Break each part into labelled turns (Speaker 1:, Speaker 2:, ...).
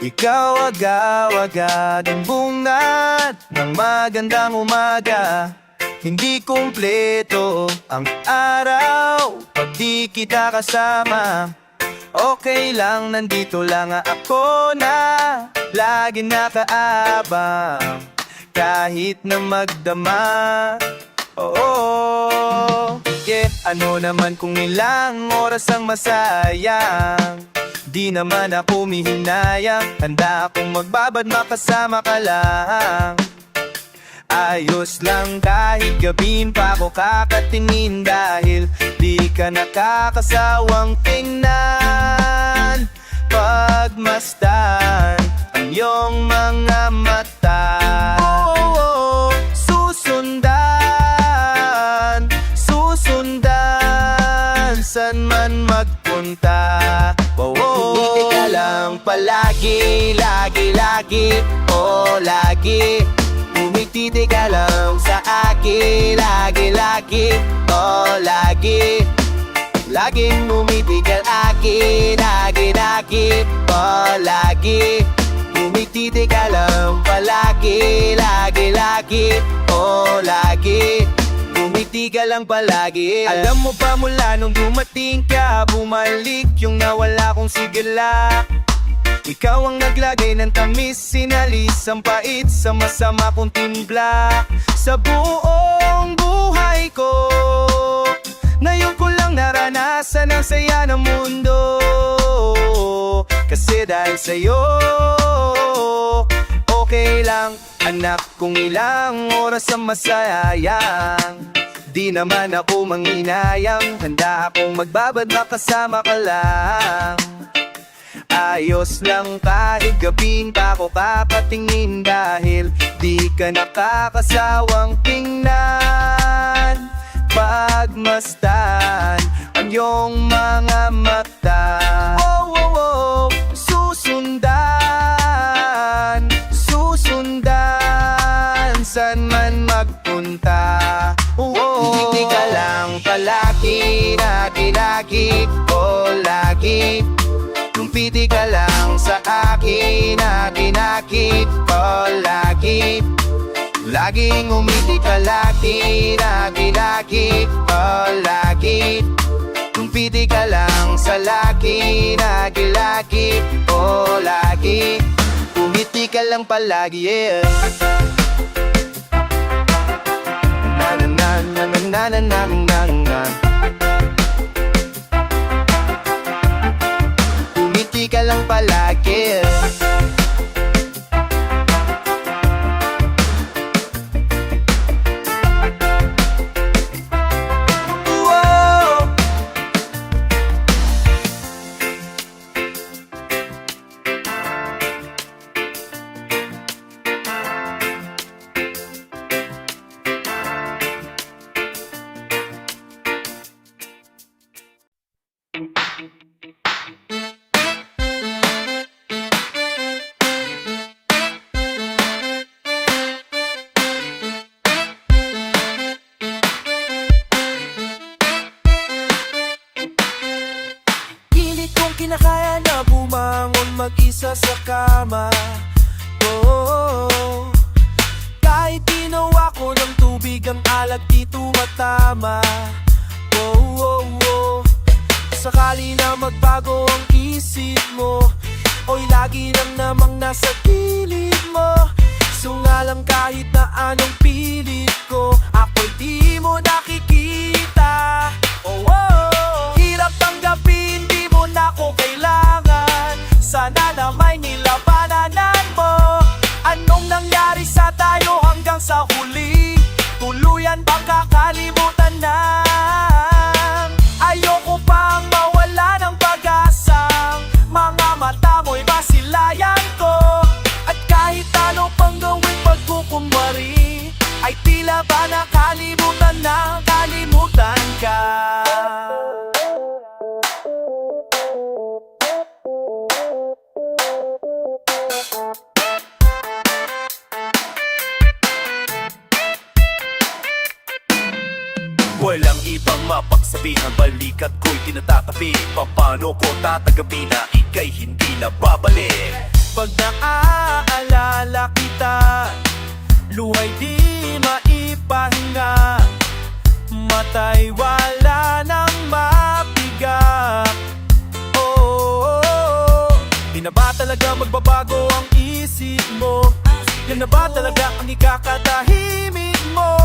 Speaker 1: Ikaw agad-agad ang bungad ng magandang umaga. Hindi kumpleto ang araw pag di kita kasama. Okay lang, nandito lang ako na lagi nakaabang kahit na magdama. Oo, yeah. Ano naman kung ilang oras ang masayang, di naman ako mihinayang. Handa akong magbabad, makasama ka lang. Ayos lang kahit gabihin pa ako kakatingin, dahil di ka nakakasawang tingnan. Pagmasdan ang iyong mga mata. Oh, susundan, susundan, saan man magpunta. Hindi ka lang palagi, lagi, oh lagi. Umititi ka lang sa akin, lagi, oh lagi. Laging umiti ka akin, lagi, oh lagi. Umititi ka lang palagi, lagi, oh lagi. Umiti ka lang palagi. Alam mo ba mula nung dumating ka, bumalik yung nawala kong sigla. Ikaw ang naglagay ng tamis, sinalis ang pait sa masama kong timpla. Sa buong buhay ko, ngayon ko lang naranasan ang saya ng mundo. Kasi dahil sa'yo, okay lang anak kung ilang oras ang masayang. Di naman ako manghinayang, handa akong magbabad, makasama ka lang. Ayos lang kahit gabihin pa ako kakatingin, dahil di ka nakakasawang tingnan. Pagmasdan ang iyong mga mata. Oh, susundan, susundan, saan man magpunta. Hindi ka lang palagi, lagi, oh lagi. Tumpiti ka lang sa akin, lagi, oh lagi. Laging umiti ka lagi, oh lagi. Tumpiti ka lang sa lagi, oh lagi. Umiti ka lang palagi, yeah. Na na na na na na na na na. Umiti ka lang palagi.
Speaker 2: Kinakaya na bumangon mag-isa sa kama. Oh, kahit ginawa ko ng tubig ang alat di tumatama. Oh, sakali na magbago ang isip mo, oy lagi lang namang nasa gilid mo. Sungalang kahit na anong pilit ko, ako'y di mo nakikita. Oh, hirap tanggapin, di mo na ko kailangan. Sana na may nilabananan mo. Anong nangyari sa tayo hanggang sa huli? Tuluyan bang kakalimutan na? Ayoko pang mawala ng pag-asang mga mata mo'y masilayan ko. At kahit ano pang gawin pagkukunwari, ay tila ba nakalimutan na, kalimutan ka.
Speaker 3: Walang ibang mapagsabihan, balikat ko'y tinatatabi. Paano ko tatagabi na ika'y hindi na babalik?
Speaker 2: Pag naaalala kita, luhay di maipahinga, matay wala nang mapiga. Di na ba talaga magbabago ang isip mo? Yan na ba talaga ang ikakatahimik mo?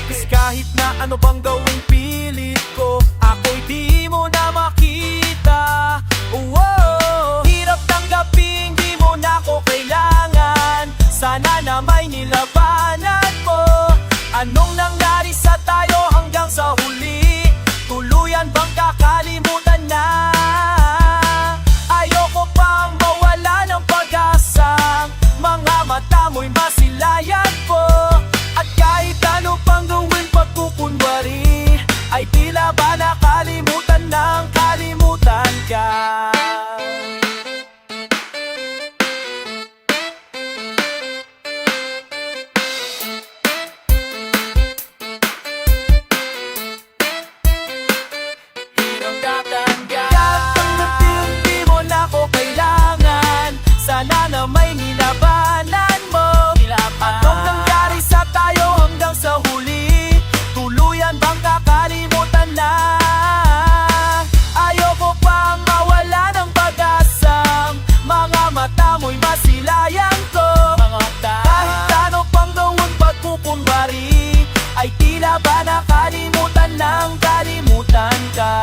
Speaker 2: Kasi kahit na ano bang gawing pilit ko, ako'y di mo na makita. Hirap tanggapin, di mo na ako kailangan. Sana na may nilabanan mo. Anong nangyari sa tayo hanggang sa huli? Tuluyan bang kakalimutan na? Ayoko pang mawala ng pag-asang mga mata mo'y masilayan ko. At kahit ano pang gawin pagkukunwari, ay tila ba nakalimutan ng kalimutan ka. Sana na may nilabanan mo. Anong nangyari sa tayo hanggang sa huli? Tuluyan bang kakalimutan na? Ayoko pang mawala ng pag-asang mga mata mo'y masilayan ko. Kahit ano pang gawin pagkukunwari, ay tila ba nakalimutan ng kalimutan ka.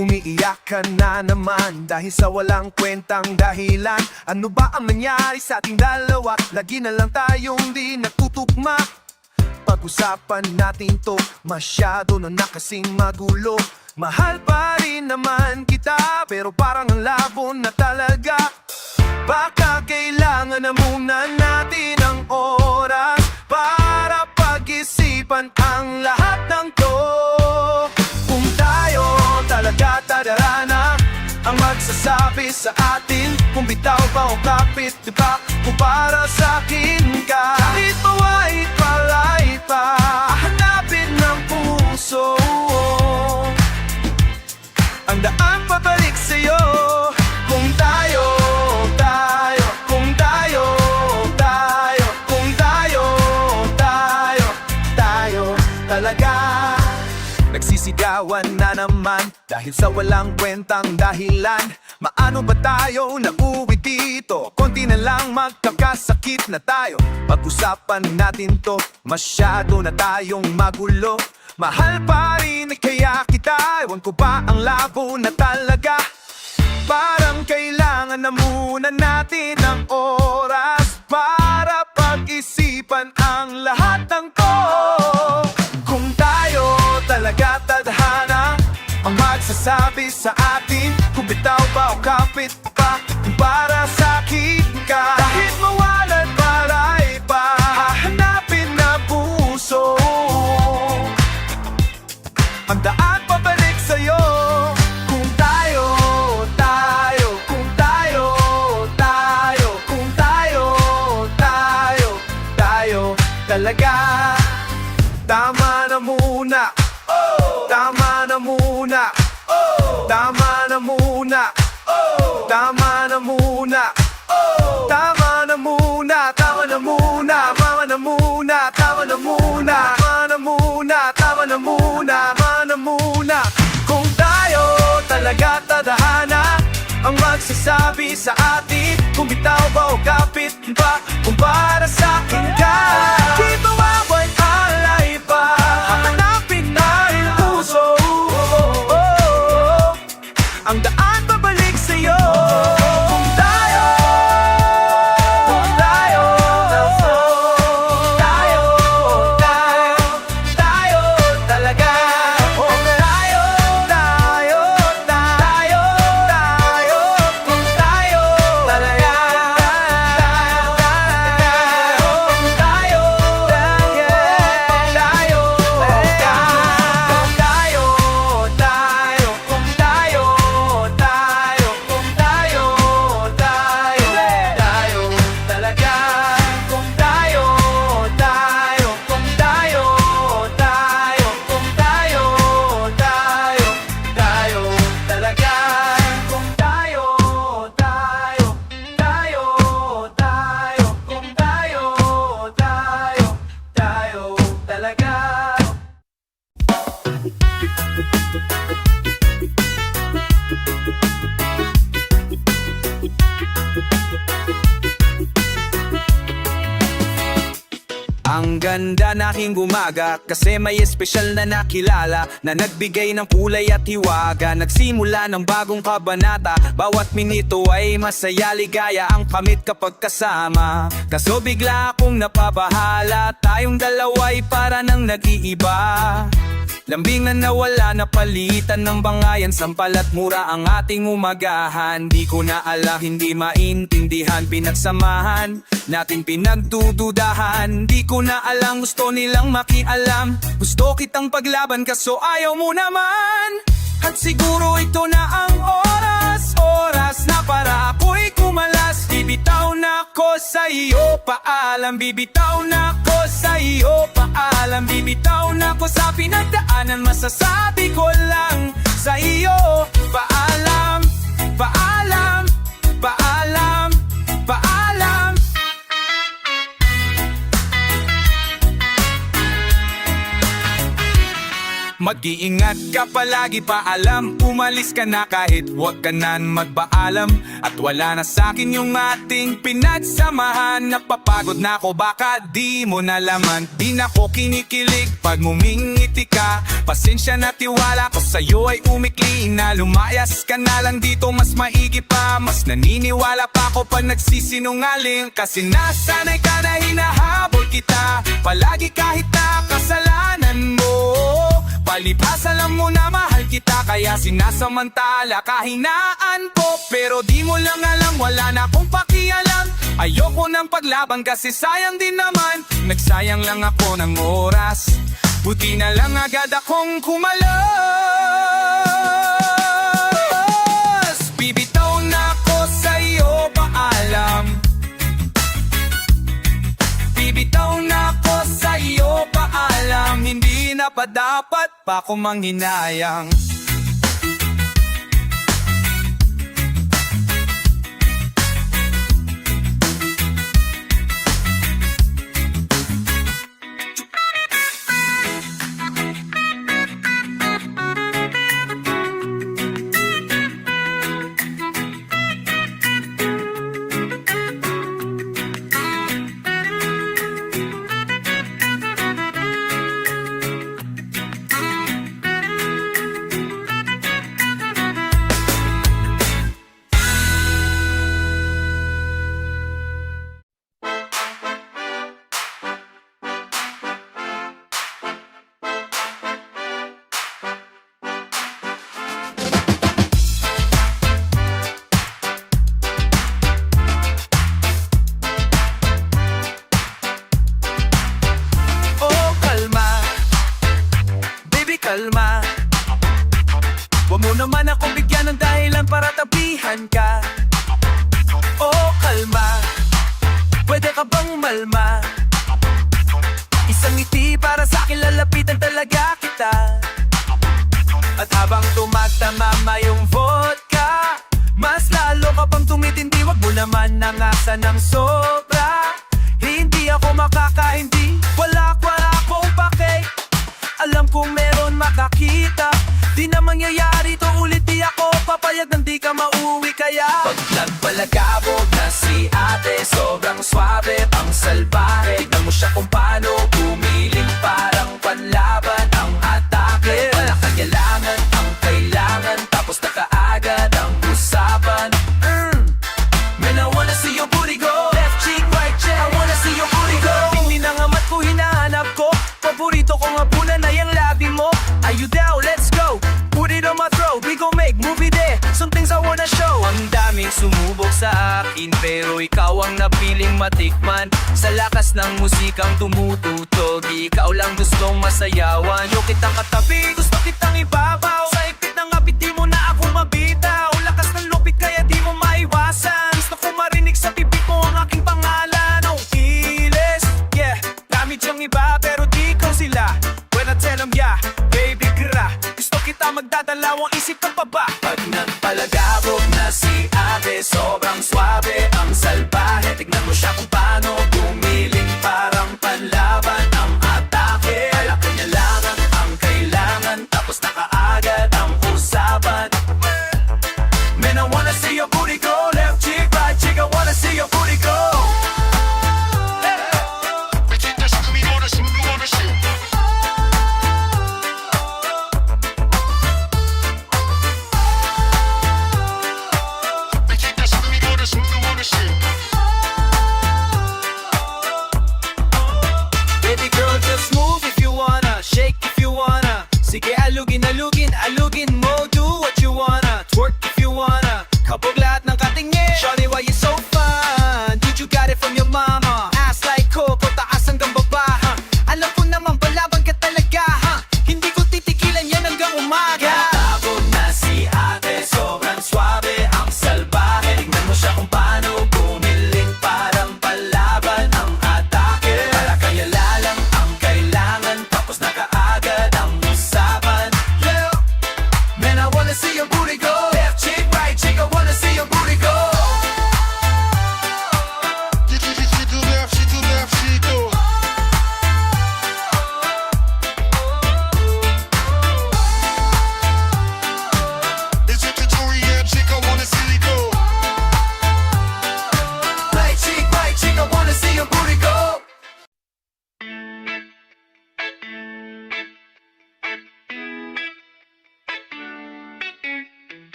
Speaker 1: Umiiyak ka na naman dahil sa walang kwentang dahilan. Ano ba ang nangyari sa ating dalawa? Lagi na lang tayong di nagtutugma. Pag-usapan natin to, masyado na kasing magulo. Mahal pa rin naman kita, pero parang ang labo na talaga. Baka kailangan na muna natin ang oras para pag-isipan ang lahat ng to. Kung tayo talaga tadarana ang magsasabi sa atin kung bitaw ba o kapit, diba? Kung para sa akin ka, kahit mawait palay pa, hanapin ng puso ang daan pabalik sa'yo. Kung tayo, kung tayo, kung tayo talaga. Nagsisigawan na naman dahil sa walang kwentang dahilan. Maano ba tayo nauwi dito? Konti na lang magkakasakit na tayo. Pag-usapan natin to, masyado na tayong magulo. Mahal pa rin kaya kita, ewan ko ba ang labo na talaga. Parang kailangan na muna natin ng oras para pag-isipan ang lahat ng to. Kung tayo talaga tadhana ang magsasabi sa atin kung bitaw ba o kapit pa, kung para sa akin ka, kahit mawalan palay pa, hahanapin na puso ang daan pabalik sa'yo. Kung tayo, kung tayo, kung tayo talaga. Tama na muna, tama na muna, tama na muna, tama na muna, tama na muna, tama na muna, tama na muna, tama na muna, tama na muna, tama na muna, tama na muna. Kung tayo talaga tadhana ang magsasabi sa atin kung bitaw ba o kapit ba, kung para sa akin ka, di mawaway alay pa, hahanapin na rin puso ang daan pabalik sa'yo. Kung tayo, talaga. Kung tayo, kung tayo talaga. Kung tayo,
Speaker 4: maganda na aking gumaga kasi may espesyal na nakilala na nagbigay ng kulay at hiwaga. Nagsimula ng bagong kabanata, bawat minuto ay masaya, ligaya ang kamit kapag kasama. Kaso bigla akong napapahala, tayong dalawa'y para nang nag-iiba. Lambingan na wala na palitan ng bangayan, sampal at mura ang ating umagahan. Di ko na alam, hindi maintindihan, pinagsamahan natin pinagdududahan. Di ko na alam, gusto nilang makialam, gusto kitang paglaban kaso ayaw mo naman. At siguro ito na ang oras na para ako'y kumalas. Bibitaw na ko sa iyo, paalam. Bibitaw na ko sa iyo, paalam. Bibitaw na ko sa pinagdaanan, masasabi ko lang sa iyo, paalam, paalam, paalam, paalam. Mag-iingat ka palagi, paalam. Umalis ka na kahit huwag ka na magpaalam. At wala na sa'kin yung ating pinagsamahan. Napapagod na ako, baka di mo nalaman. Di na ko kinikilig pag ngumingiti ka. Pasensya na, tiwala ko sa'yo ay umikli na. Lumayas ka na lang dito, mas maigi pa. Mas naniniwala pa ako pag nagsisinungaling. Kasi nasanay ka na hinahabol kita palagi kahit na kasalanan mo. Palibhas alam mo na mahal kita, kaya sinasamantala kahinaan po. Pero di mo lang alam, wala na akong pakialam. Ayoko ng paglaban kasi sayang din naman. Nagsayang lang ako ng oras, buti na lang agad akong kumalas. Bibitaw na ako sa'yo, paalam. Bibitaw na ako sa'yo, paalam. Hindi na pa dapat pa ako manghinayang. Kalma, huwag mo naman akong bigyan ng dahilan para tabihan ka. Oh, kalma, pwede ka bang malma? Isang ngiti para sa akin, lalapitan talaga kita. At habang tumatamama yung vodka, mas lalo ka pang tumitindi. Huwag mo naman nangasa ng sobra. Hindi ako makakahindi, wala akong pake. Alam kong meron makakita, di na mangyayari to ulit. Di ako papayag nang di ka mauwi. Kaya pag nagpalagabog na si ate, sobrang swabe, ang salbahe. Tignan mo siya kung paano gumiling, parang panlaban ang atake. Wala kailangan ang kailangan, tapos na kaagad ang usapan. Man, I wanna see your booty go. Left cheek, right cheek, I wanna see your booty go. Tingin ang amat ko, hinahanap ko. Paborito ko nga pula na yung labi mo. Are you down? Let's go. Put it on my throat, we gon' make movie there. Some things I wanna show. Ang daming sumubok sa akin, pero ikaw ang napiling matikman. Sa lakas ng musikang tumututog, ikaw lang gustong masayawan. Yung kitang katabi, gusto kitang ibabaw. Sa ipit ng apit, di mo na ako mabitaw. Lakas ng lupit, kaya di mo maiwasan. Gusto ko marinig sa bibig mo ang aking pangalan. Oh, Giles, yeah. Dami dyang iba, pero di ko sila. When I tell them yeah, baby gra, gusto kita magdadalawang isip ng baba. Pag nagpalagabog na si ate, sobrang swabe, ang salbahe. Tignan mo siya kung paano gumiling, parang panlaban ang atake. Wala kailangan ang kailangan, tapos na kaagad ang usapan. Man, I wanna see your booty go. Left cheek, right cheek, I wanna see your booty go.
Speaker 5: Pretend that's me, wanna see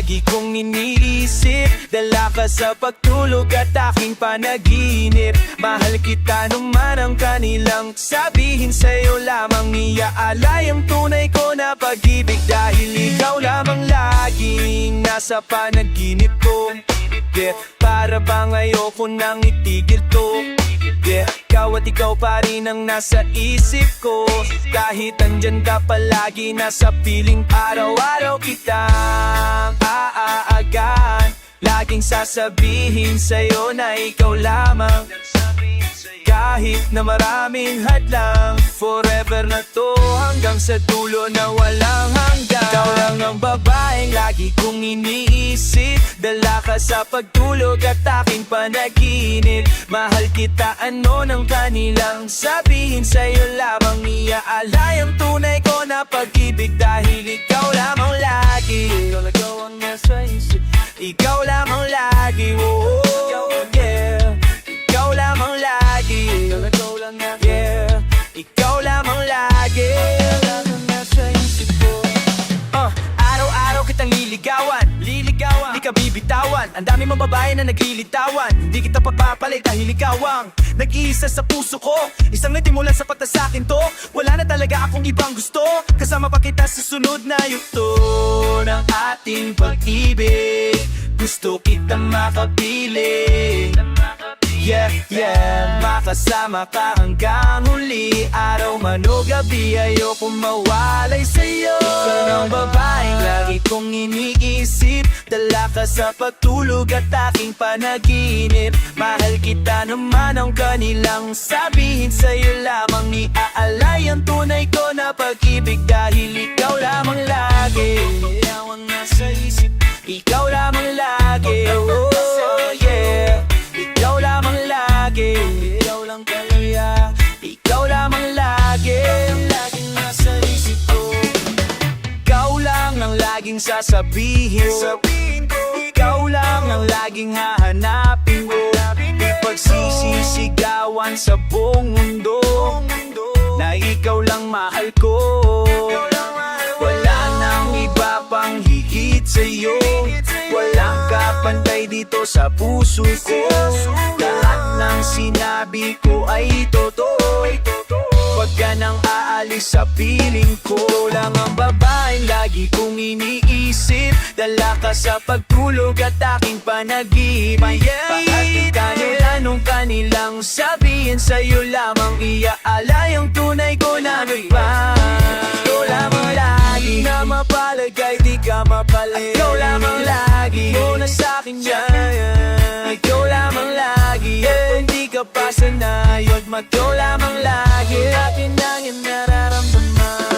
Speaker 2: lagi kong iniisip. Dala ka sa pagtulog at aking panaginip. Mahal kita naman ang kanilang sabihin, sa'yo lamang iaalay ang tunay ko na pag-ibig. Dahil ikaw lamang laging nasa panaginip ko. Yeah, para bang ayoko nang itigil to. Yeah, ikaw pa rin ang nasa isip ko. Kahit andyan ka palagi, nasa piling araw-araw kitang aaagaan. Laging sasabihin sa'yo na ikaw lamang. Kahit na maraming hadlang, forever na to hanggang sa dulo na walang hanggan. Ikaw lang ang babaeng lagi kong iniisip. Dala ka sa pagtulog at aking panaginip. Mahal kita, ano ng kanilang sabihin, sa'yo lamang iaalay ang tunay ko na pag-ibig. Dahil ikaw lamang lagi, ikaw lang ang nasa isip. Ikaw lamang lagi, oh, yeah. Ikaw lamang lagi, ikaw lang nga, yeah. Ikaw lamang lagi, nasa isip ko. Araw-araw kitang liligawan, di ka bibitawan. Ang dami mong babae na naglilitawan. Hindi kita papapalit dahil ikaw ang nag-iisa sa puso ko. Isang nagtimulan sa patas sa akin to. Wala na talaga akong ibang gusto. Kasama pa kita sa sunod na yugto ng ating pag-ibig. Gusto kitang makapiling. Yeah, yeah, makasama ka hanggang huli. Araw man o gabi, ayokong mawalay sa'yo. Ikaw ang babaeng lagi kong iniisip. Dala ka sa pagtulog at aking panaginip. Mahal kita naman ang kanilang sabihin, sa'yo lamang iaalay ang tunay ko na pag-ibig. Dahil ikaw lamang lagi, ikaw ang nasa isip. Ikaw lamang lagi, oh yeah. Ikaw lamang lagi, ikaw lang talaga. Ikaw lamang lagi, laging nasa isip ko. Ikaw lang ang laging sasabihin ko. Ikaw lang ang laging hahanapin ko. Ipagsisisigawan sa buong mundo na ikaw lang mahal ko. Wala nang iba pang higit sa'yo. Walang kapantay dito sa puso ko. Lahat ng sinabi ko ay totoo. Huwag ka nang aalis sa piling ko. Lang ang babaeng lagi kong iniisip. Dala ka sa pagtulog at aking panaginip. Pahatin ka nila nung kanilang sabihin, sa'yo lamang iaalay ang tunay ko na nagpa. Ikaw lamang lagi na mapalagay, di ka mapalit. Ikaw lamang lagi, una sa'kin yan. Ikaw lamang lagi, hindi ka pa sanay. Ikaw lamang lagi, akin lang yung nararamdaman.